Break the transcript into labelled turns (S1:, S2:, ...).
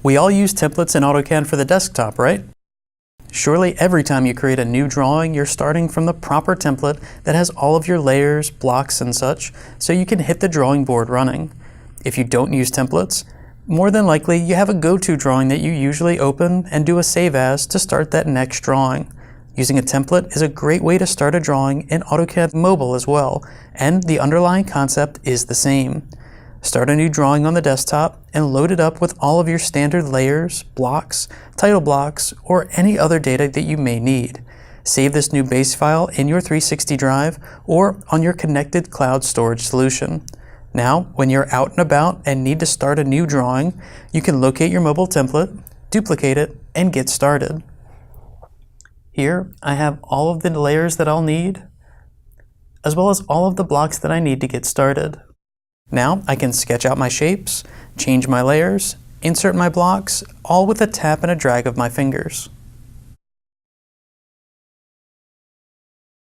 S1: We all use templates in AutoCAD for the desktop, right? Surely every time you create a new drawing, you're starting from the proper template that has all of your layers, blocks, and such, so you can hit the drawing board running. If you don't use templates, more than likely you have a go-to drawing that you usually open and do a save as to start that next drawing. Using a template is a great way to start a drawing in AutoCAD Mobile as well, and the underlying concept is the same. Start a new drawing on the desktop and load it up with all of your standard layers, blocks, title blocks, or any other data that you may need. Save this new base file in your 360 drive or on your connected cloud storage solution. Now, when you're out and about and need to start a new drawing, you can locate your mobile template, duplicate it, and get started. Here, I have all of the layers that I'll need, as well as all of the blocks that I need to get started. Now I can sketch out my shapes, change my layers, insert my blocks, all with a tap and a drag of my fingers.